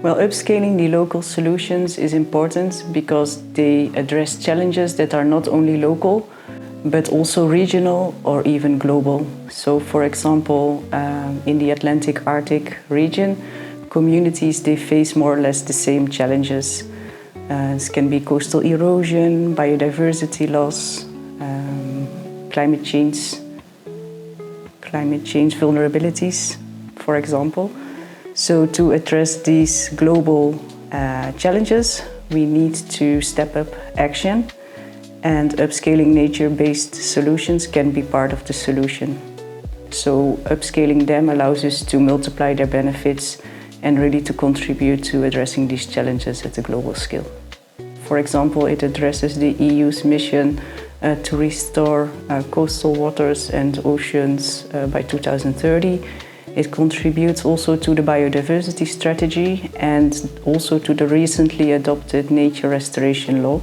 Well, upscaling the local solutions is important because they address challenges that are not only local, but also regional or even global. So, for example, in the Atlantic Arctic region, communities, they face more or less the same challenges. This can be coastal erosion, biodiversity loss, climate change vulnerabilities, for example. So to address these global challenges, we need to step up action, and upscaling nature-based solutions can be part of the solution. So upscaling them allows us to multiply their benefits and really to contribute to addressing these challenges at a global scale. For example, it addresses the EU's mission to restore coastal waters and oceans by 2030. It contributes also to the biodiversity strategy and also to the recently adopted nature restoration law.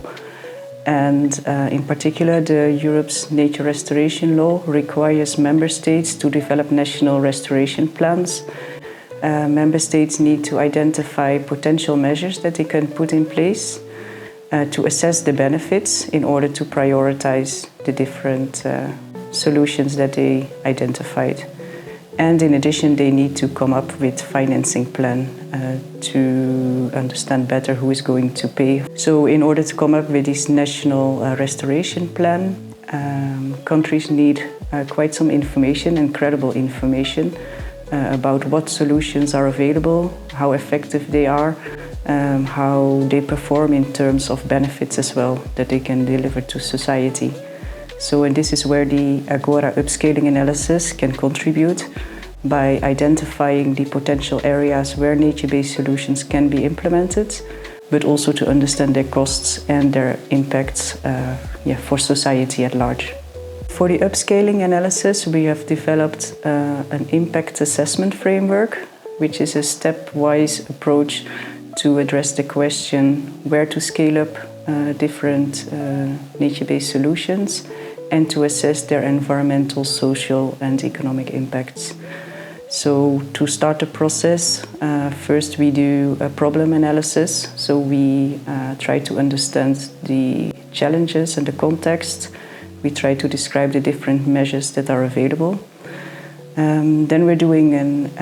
And in particular, Europe's nature restoration law requires member states to develop national restoration plans. Member states need to identify potential measures that they can put in place to assess the benefits in order to prioritize the different solutions that they identified. And in addition, they need to come up with financing plan to understand better who is going to pay. So in order to come up with this national restoration plan, countries need quite some information and credible information about what solutions are available, how effective they are, how they perform in terms of benefits as well that they can deliver to society. So, and this is where the A-Aagora upscaling analysis can contribute by identifying the potential areas where nature-based solutions can be implemented, but also to understand their costs and their impacts for society at large. For the upscaling analysis, we have developed an impact assessment framework, which is a stepwise approach to address the question where to scale up different nature-based solutions and to assess their environmental, social and economic impacts. So to start the process, first we do a problem analysis. So we try to understand the challenges and the context. We try to describe the different measures that are available. Then we're doing an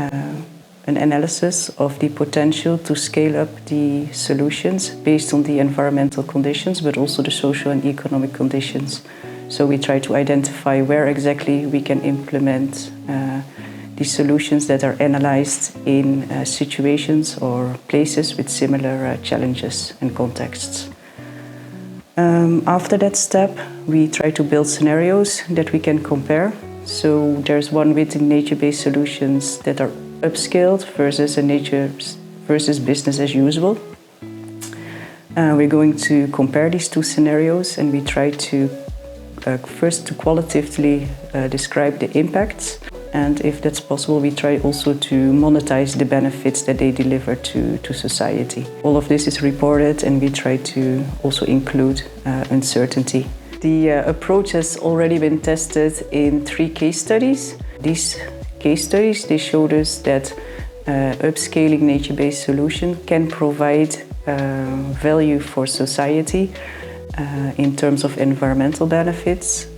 analysis of the potential to scale up the solutions based on the environmental conditions, but also the social and economic conditions. So we try to identify where exactly we can implement the solutions that are analyzed in situations or places with similar challenges and contexts. After that step, we try to build scenarios that we can compare. So there's one with nature-based solutions that are upscaled versus business as usual. We're going to compare these two scenarios, and we try to first to qualitatively describe the impacts, and if that's possible, we try also to monetize the benefits that they deliver to society. All of this is reported, and we try to also include uncertainty. The approach has already been tested in 3 case studies. These case studies, they showed us that upscaling nature-based solution can provide value for society in terms of environmental benefits,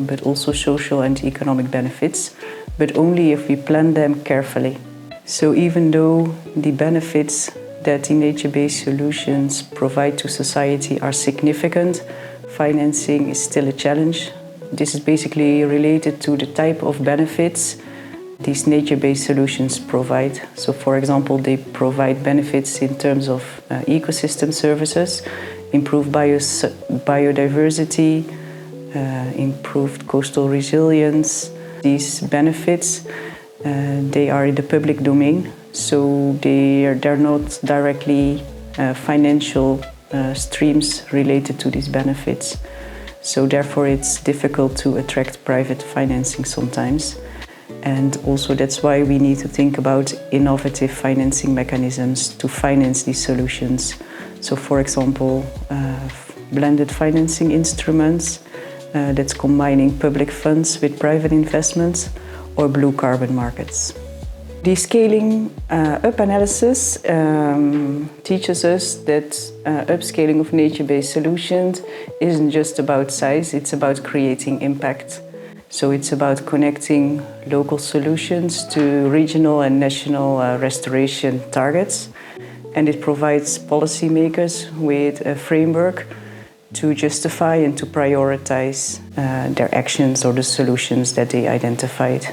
but also social and economic benefits, but only if we plan them carefully. So even though the benefits that the nature-based solutions provide to society are significant, financing is still a challenge. This is basically related to the type of benefits these nature-based solutions provide. So for example, they provide benefits in terms of ecosystem services, improved biodiversity, improved coastal resilience. These benefits, they are in the public domain, so they're not directly financial streams related to these benefits. So therefore it's difficult to attract private financing sometimes. And also that's why we need to think about innovative financing mechanisms to finance these solutions. So for example, blended financing instruments that's combining public funds with private investments, or blue carbon markets. The scaling up analysis teaches us that upscaling of nature-based solutions isn't just about size, it's about creating impact. So it's about connecting local solutions to regional and national restoration targets. And it provides policymakers with a framework to justify and to prioritize their actions or the solutions that they identified.